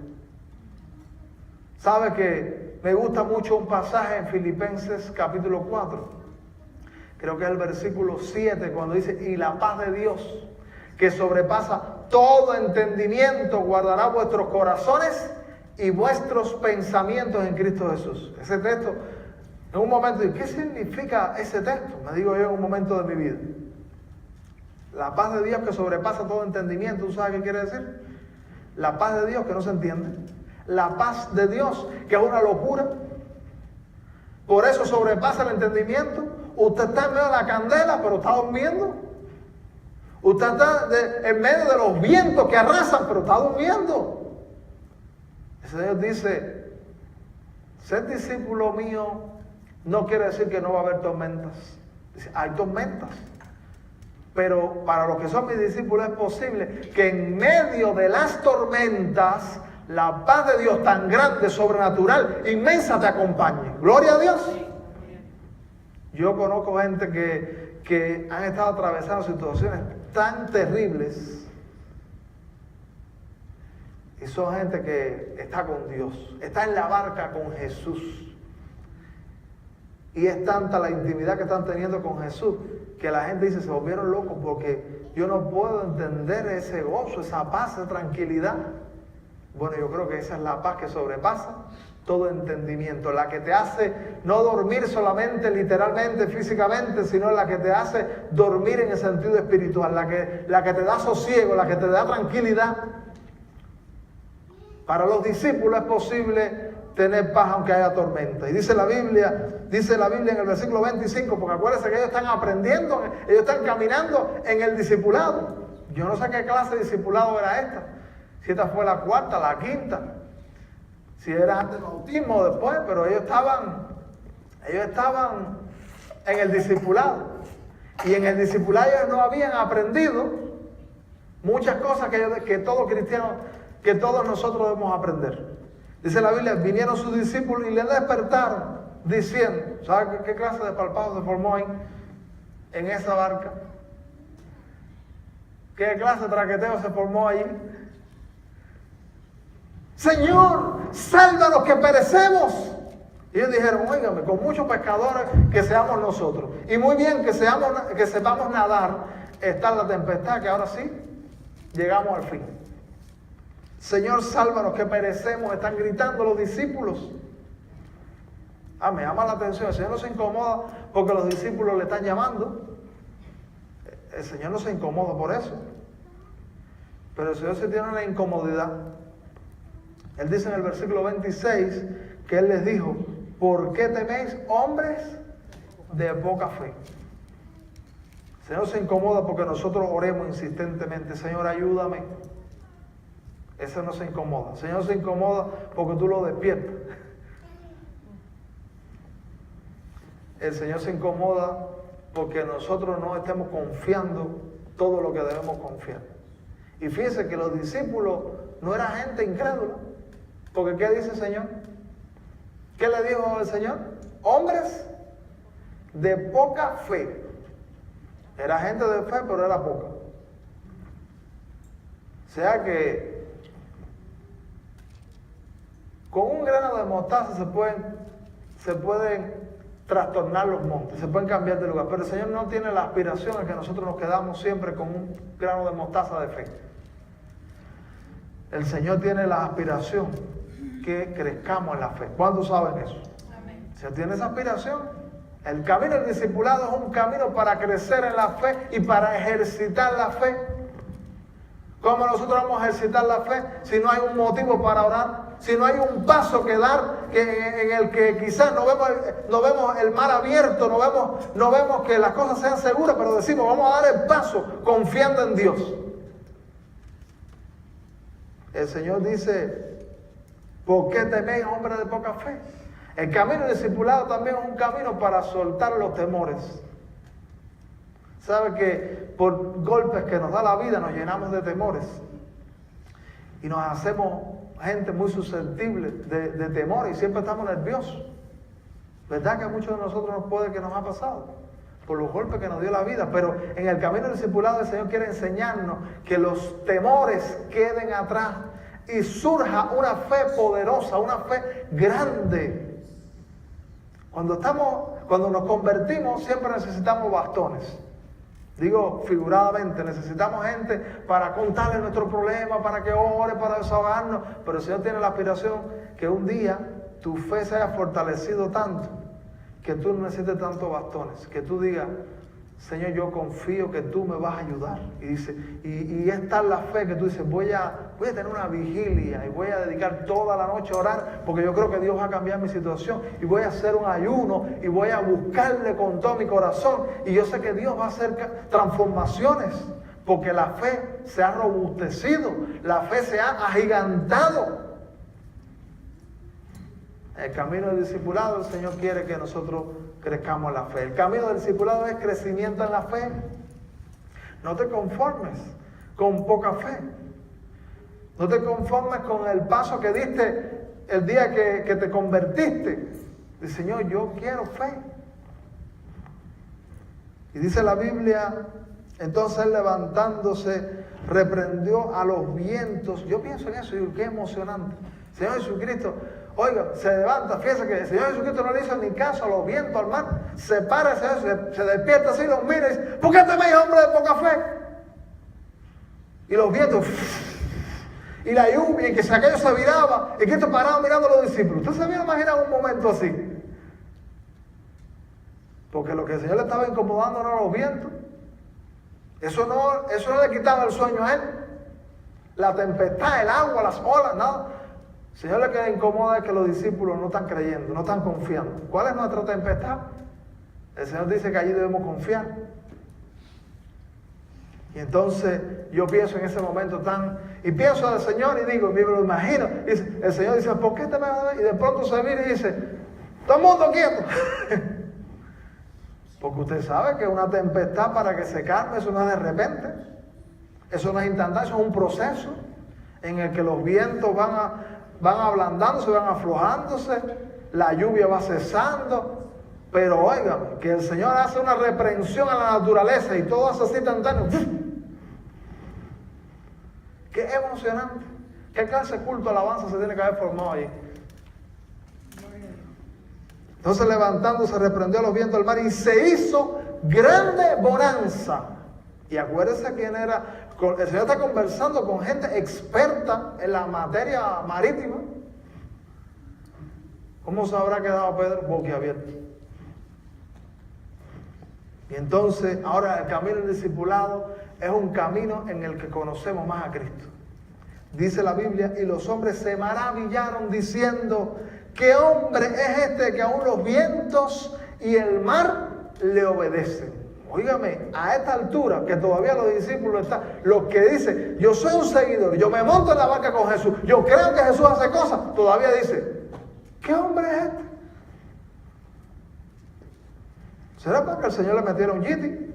Sabe que me gusta mucho un pasaje en Filipenses capítulo 4. Creo que es el versículo 7 cuando dice, y la paz de Dios, que sobrepasa todo entendimiento, guardará vuestros corazones y vuestros pensamientos en Cristo Jesús. Ese texto, en un momento, ¿qué significa ese texto? Me digo yo en un momento de mi vida. La paz de Dios que sobrepasa todo entendimiento, ¿tú sabes qué quiere decir? La paz de Dios que no se entiende. La paz de Dios que es una locura. Por eso sobrepasa el entendimiento. Usted está en medio de la candela, pero está durmiendo. Usted está en medio de los vientos que arrasan, pero está durmiendo. El Señor dice, ser discípulo mío no quiere decir que no va a haber tormentas. Dice, hay tormentas. Pero para los que son mis discípulos es posible que en medio de las tormentas la paz de Dios tan grande, sobrenatural, inmensa te acompañe. Gloria a Dios. Yo conozco gente que han estado atravesando situaciones tan terribles y son gente que está con Dios, está en la barca con Jesús. Y es tanta la intimidad que están teniendo con Jesús que la gente dice, se volvieron locos porque yo no puedo entender ese gozo, esa paz, esa tranquilidad. Bueno, yo creo que esa es la paz que sobrepasa todo entendimiento, la que te hace no dormir solamente literalmente, físicamente, sino la que te hace dormir en el sentido espiritual, la que te da sosiego, la que te da tranquilidad. Para los discípulos es posible tener paz aunque haya tormenta. Y dice la Biblia en el versículo 25, porque acuérdense que ellos están aprendiendo, ellos están caminando en el discipulado. Yo no sé qué clase de discipulado era esta, si esta fue la cuarta, la quinta, si era antes del bautismo o después, pero ellos estaban en el discipulado. Y en el discipulado ellos no habían aprendido muchas cosas que todo cristiano, que todos nosotros debemos aprender. Dice la Biblia, vinieron sus discípulos y le despertaron diciendo, ¿sabe qué clase de palpado se formó ahí en esa barca? ¿Qué clase de traqueteo se formó allí? Señor, sálvanos que perecemos. Y ellos dijeron, óigame, con muchos pescadores que seamos nosotros. Y muy bien que sepamos nadar, está la tempestad, que ahora sí, llegamos al fin. Señor, sálvanos que perecemos, están gritando los discípulos. Me llama la atención, el Señor no se incomoda porque los discípulos le están llamando. El Señor no se incomoda por eso. Pero el Señor sí tiene una incomodidad. Él dice en el versículo 26 que Él les dijo, ¿por qué teméis, hombres de poca fe? El Señor se incomoda porque nosotros oremos insistentemente, Señor, ayúdame. Ese no se incomoda. El Señor se incomoda porque tú lo despiertas. El Señor se incomoda porque nosotros no estemos confiando todo lo que debemos confiar. Y fíjense que los discípulos no eran gente incrédula. Porque ¿qué dice el Señor? ¿Qué le dijo el Señor? Hombres de poca fe. Era gente de fe, pero era poca. O sea que con un grano de mostaza se pueden trastornar los montes, se pueden cambiar de lugar. Pero el Señor no tiene la aspiración a que nosotros nos quedamos siempre con un grano de mostaza de fe. El Señor tiene la aspiración que crezcamos en la fe. ¿Cuántos saben eso? Amén. Si tiene esa aspiración, el camino del discipulado es un camino para crecer en la fe y para ejercitar la fe. ¿Cómo nosotros vamos a ejercitar la fe si no hay un motivo para orar? Si no hay un paso que dar en el que quizás no vemos el mar abierto, no vemos que las cosas sean seguras, pero decimos, vamos a dar el paso confiando en Dios. El Señor dice, ¿por qué teméis, hombres de poca fe? El camino del discipulado también es un camino para soltar los temores. ¿Sabe que por golpes que nos da la vida nos llenamos de temores? Y nos hacemos gente muy susceptible de temor y siempre estamos nerviosos. ¿Verdad que a muchos de nosotros nos ha pasado? Por los golpes que nos dio la vida. Pero en el camino del discipulado el Señor quiere enseñarnos que los temores queden atrás. y surja una fe poderosa, una fe grande. Cuando nos convertimos, siempre necesitamos bastones. Digo figuradamente, necesitamos gente para contarle nuestro problema, para que ore, para desahogarnos. Pero el Señor tiene la aspiración que un día tu fe se haya fortalecido tanto que tú no necesites tantos bastones, que tú digas: Señor, yo confío que tú me vas a ayudar. Y dice, y es tal la fe que tú dices: voy a tener una vigilia y voy a dedicar toda la noche a orar, porque yo creo que Dios va a cambiar mi situación, y voy a hacer un ayuno y voy a buscarle con todo mi corazón, y yo sé que Dios va a hacer transformaciones, porque la fe se ha robustecido, la fe se ha agigantado. El camino del discipulado, el Señor quiere que nosotros crezcamos en la fe. El camino del discipulado es crecimiento en la fe. No te conformes con poca fe. No te conformes con el paso que diste el día que te convertiste. Dice: Señor, yo quiero fe. Y dice la Biblia, entonces él, levantándose, reprendió a los vientos. Yo pienso en eso y digo: qué emocionante. Señor Jesucristo, oiga, se levanta, fíjese que el Señor Jesucristo no le hizo ni caso a los vientos, al mar. Se para, se despierta así, los mira y dice: ¿por qué teméis, hombre de poca fe? Y los vientos, y la lluvia, y que aquello se viraba, y Cristo paraba mirando a los discípulos. ¿Usted se había imaginado un momento así? Porque lo que el Señor le estaba incomodando no eran los vientos. Eso no le quitaba el sueño a él. La tempestad, el agua, las olas, nada. El Señor lo que le incomoda es que los discípulos no están creyendo, no están confiando. ¿Cuál es nuestra tempestad? El Señor dice que allí debemos confiar. Y entonces yo pienso en ese momento y pienso al Señor y digo, me lo imagino. El Señor dice: ¿por qué te me vas a ver? Y de pronto se mira y dice: todo el mundo quieto. Porque usted sabe que una tempestad, para que se calme, eso no es de repente. Eso no es instantáneo, eso es un proceso en el que los vientos van ablandándose, van aflojándose, la lluvia va cesando. Pero oigan, que el Señor hace una reprensión a la naturaleza y todo hace así instantáneo. Qué emocionante. Qué clase de culto, alabanza se tiene que haber formado allí. Entonces, levantándose, reprendió a los vientos del mar y se hizo grande bonanza. Y acuérdense quién era. El Señor está conversando con gente experta en la materia marítima. ¿Cómo se habrá quedado Pedro? Boquiabierto. Y entonces, ahora el camino del discipulado es un camino en el que conocemos más a Cristo. Dice la Biblia: y los hombres se maravillaron diciendo: ¿qué hombre es este que aún los vientos y el mar le obedecen? Óigame, a esta altura, que todavía los discípulos están, los que dicen: yo soy un seguidor, yo me monto en la barca con Jesús, yo creo que Jesús hace cosas, todavía dice: ¿qué hombre es este? ¿Será para que el Señor le metiera un yiti?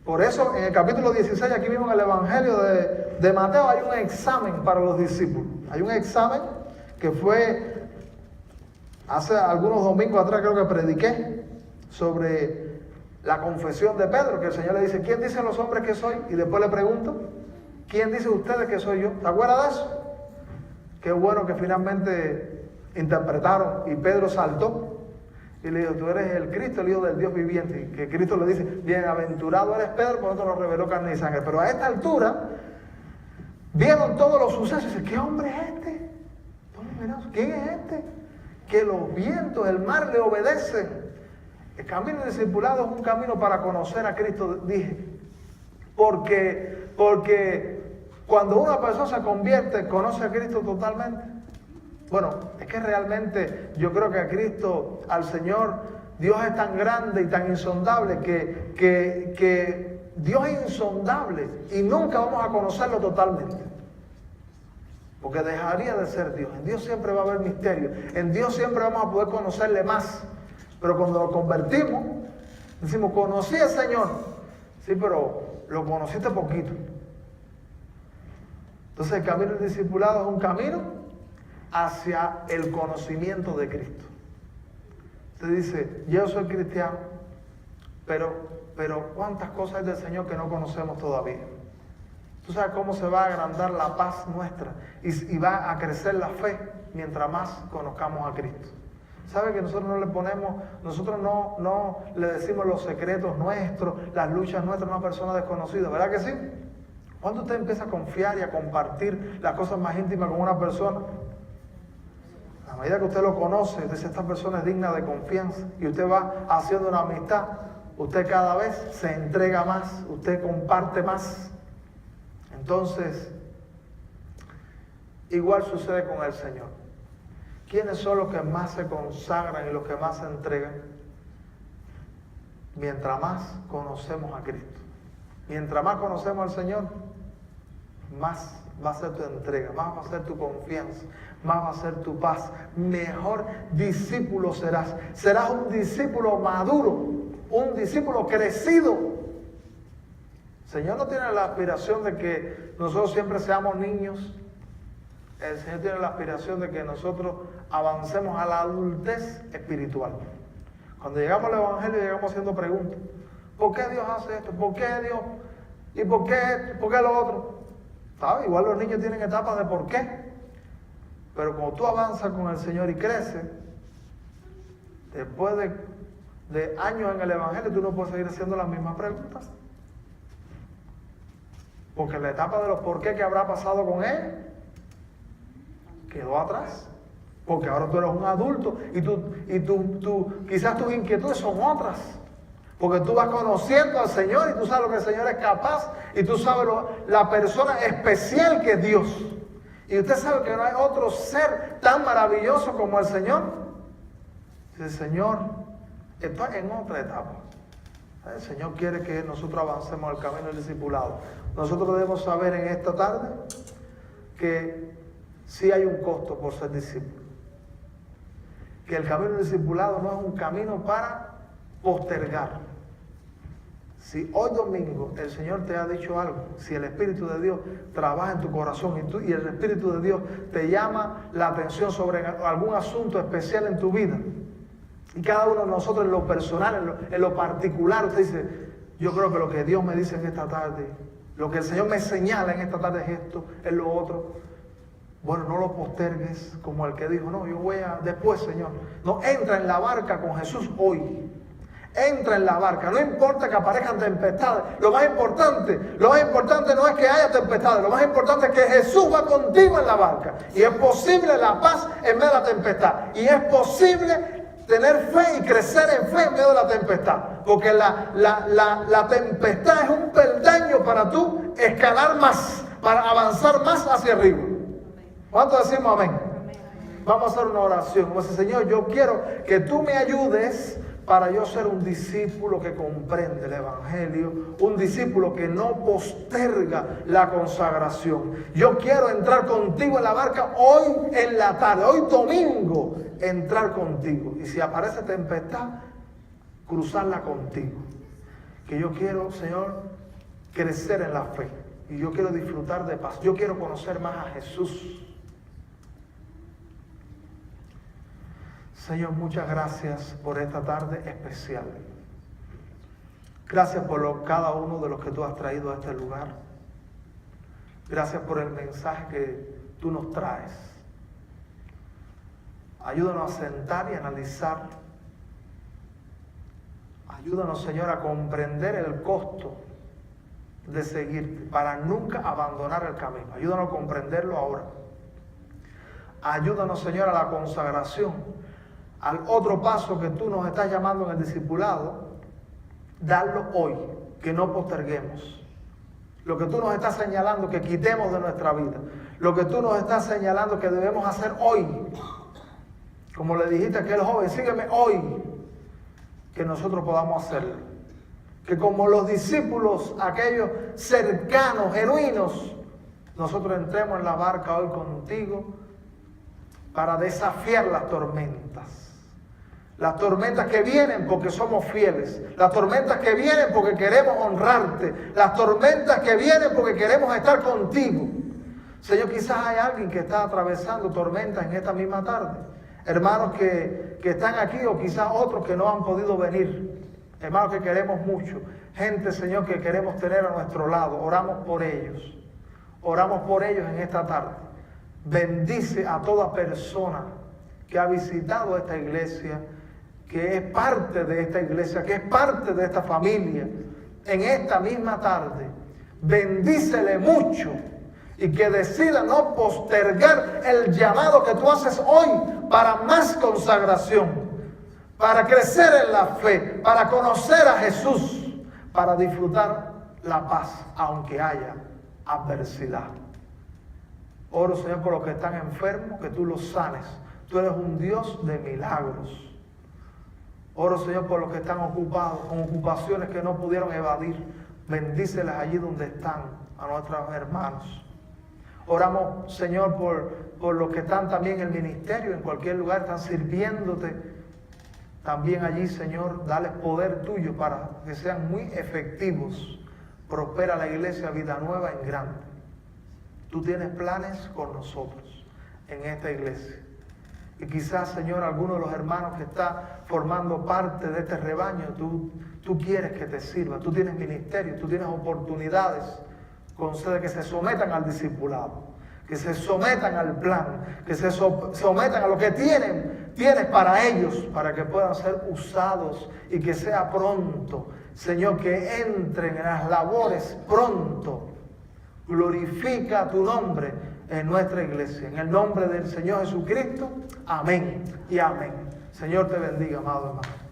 Por eso, en el capítulo 16, aquí mismo en el Evangelio de Mateo, hay un examen para los discípulos. Hay un examen que fue hace algunos domingos atrás, creo que prediqué sobre la confesión de Pedro, que el Señor le dice: ¿quién dicen los hombres que soy? Y después le pregunto: ¿quién dice ustedes que soy yo? ¿Te acuerdas de eso? Qué bueno que finalmente interpretaron y Pedro saltó y le dijo: tú eres el Cristo, el Hijo del Dios viviente. Y que Cristo le dice: bienaventurado eres Pedro, por eso lo reveló carne y sangre. Pero a esta altura vieron todos los sucesos y dicen: ¿qué hombre es este? ¿Quién es este? Que los vientos, el mar le obedecen. El camino del discipulado es un camino para conocer a Cristo, dije. Porque cuando una persona se convierte, conoce a Cristo totalmente. Bueno, es que realmente yo creo que a Cristo, al Señor, Dios es tan grande y tan insondable que Dios es insondable y nunca vamos a conocerlo totalmente. Porque dejaría de ser Dios. En Dios siempre va a haber misterio. En Dios siempre vamos a poder conocerle más. Pero cuando lo convertimos, decimos: conocí al Señor. Sí, pero lo conociste poquito. Entonces el camino del discipulado es un camino hacia el conocimiento de Cristo. Usted dice: yo soy cristiano, Pero cuántas cosas hay del Señor que no conocemos todavía. Tú sabes cómo se va a agrandar la paz nuestra y va a crecer la fe mientras más conozcamos a Cristo. ¿Sabe que nosotros no le decimos los secretos nuestros, las luchas nuestras a una persona desconocida? ¿Verdad que sí? Cuando usted empieza a confiar y a compartir las cosas más íntimas con una persona, a medida que usted lo conoce, usted dice, esta persona es digna de confianza, y usted va haciendo una amistad, usted cada vez se entrega más, usted comparte más. Entonces, igual sucede con el Señor. ¿Quiénes son los que más se consagran y los que más se entregan? Mientras más conocemos a Cristo. Mientras más conocemos al Señor, más va a ser tu entrega, más va a ser tu confianza, más va a ser tu paz. Mejor discípulo serás. Serás un discípulo maduro, un discípulo crecido. El Señor no tiene la aspiración de que nosotros siempre seamos niños. El Señor tiene la aspiración de que nosotros avancemos a la adultez espiritual. Cuando llegamos al Evangelio, llegamos haciendo preguntas. ¿Por qué Dios hace esto? ¿Por qué Dios? ¿Y por qué esto? ¿Por qué lo otro? ¿Sabes? Igual los niños tienen etapas de por qué. Pero cuando tú avanzas con el Señor y creces, después de años en el Evangelio, tú no puedes seguir haciendo las mismas preguntas. Porque la etapa de los por qué que habrá pasado con él quedó atrás. Porque ahora tú eres un adulto y quizás tus inquietudes son otras. Porque tú vas conociendo al Señor y tú sabes lo que el Señor es capaz y tú sabes la persona especial que es Dios. Y usted sabe que no hay otro ser tan maravilloso como el Señor. El Señor está en otra etapa. El Señor quiere que nosotros avancemos el camino del discipulado. Nosotros debemos saber en esta tarde que sí hay un costo por ser discípulo. Que el camino del discipulado no es un camino para postergar. Si hoy domingo el Señor te ha dicho algo, si el Espíritu de Dios trabaja en tu corazón y el Espíritu de Dios te llama la atención sobre algún asunto especial en tu vida, y cada uno de nosotros en lo personal, en lo particular, usted dice, yo creo que lo que Dios me dice en esta tarde, lo que el Señor me señala en esta tarde es esto, es lo otro. Bueno, no lo postergues como el que dijo, no, yo voy a después, Señor. No, entra en la barca con Jesús hoy. Entra en la barca, no importa que aparezcan tempestades. Lo más importante no es que haya tempestades. Lo más importante es que Jesús va contigo en la barca. Y es posible la paz en medio de la tempestad. Y es posible tener fe y crecer en fe en medio de la tempestad. Porque la tempestad es un peldaño para tú escalar más, para avanzar más hacia arriba. ¿Cuántos decimos amén? Vamos a hacer una oración. Como dice, Señor, yo quiero que tú me ayudes para yo ser un discípulo que comprende el Evangelio, un discípulo que no posterga la consagración. Yo quiero entrar contigo en la barca hoy en la tarde, hoy domingo, entrar contigo. Y si aparece tempestad, cruzarla contigo. Que yo quiero, Señor, crecer en la fe. Y yo quiero disfrutar de paz. Yo quiero conocer más a Jesús. Señor, muchas gracias por esta tarde especial. Gracias por cada uno de los que tú has traído a este lugar. Gracias por el mensaje que tú nos traes. Ayúdanos a sentar y analizar. Ayúdanos, Señor, a comprender el costo de seguirte para nunca abandonar el camino. Ayúdanos a comprenderlo ahora. Ayúdanos, Señor, a la consagración. Al otro paso que tú nos estás llamando en el discipulado, darlo hoy, que no posterguemos. Lo que tú nos estás señalando que quitemos de nuestra vida, lo que tú nos estás señalando que debemos hacer hoy, como le dijiste a aquel joven, sígueme hoy, que nosotros podamos hacerlo. Que como los discípulos, aquellos cercanos, genuinos, nosotros entremos en la barca hoy contigo para desafiar las tormentas. Las tormentas que vienen porque somos fieles. Las tormentas que vienen porque queremos honrarte. Las tormentas que vienen porque queremos estar contigo. Señor, quizás hay alguien que está atravesando tormentas en esta misma tarde. Hermanos que están aquí o quizás otros que no han podido venir. hermanos que queremos mucho, gente, Señor, que queremos tener a nuestro lado. Oramos por ellos. Oramos por ellos en esta tarde. Bendice a toda persona que ha visitado esta iglesia, que es parte de esta iglesia, que es parte de esta familia, en esta misma tarde. Bendícele mucho y que decida no postergar el llamado que tú haces hoy para más consagración, para crecer en la fe, para conocer a Jesús, para disfrutar la paz, aunque haya adversidad. Oro, Señor, por los que están enfermos, que tú los sanes. Tú eres un Dios de milagros. Oro, Señor, por los que están ocupados, con ocupaciones que no pudieron evadir. Bendíceles allí donde están, a nuestros hermanos. Oramos, Señor, por los que están también en el ministerio, en cualquier lugar, están sirviéndote. También allí, Señor, dale poder tuyo para que sean muy efectivos. Prospera la iglesia Vida Nueva en grande. Tú tienes planes con nosotros en esta iglesia. Y quizás, Señor, alguno de los hermanos que está formando parte de este rebaño, tú quieres que te sirva. Tú tienes ministerio, tú tienes oportunidades. Concede que se sometan al discipulado, que se sometan al plan, que se sometan a lo que tienes para ellos, para que puedan ser usados y que sea pronto. Señor, que entren en las labores pronto. Glorifica tu nombre en nuestra iglesia. En el nombre del Señor Jesucristo. Amén y amén. Señor te bendiga, amado hermano.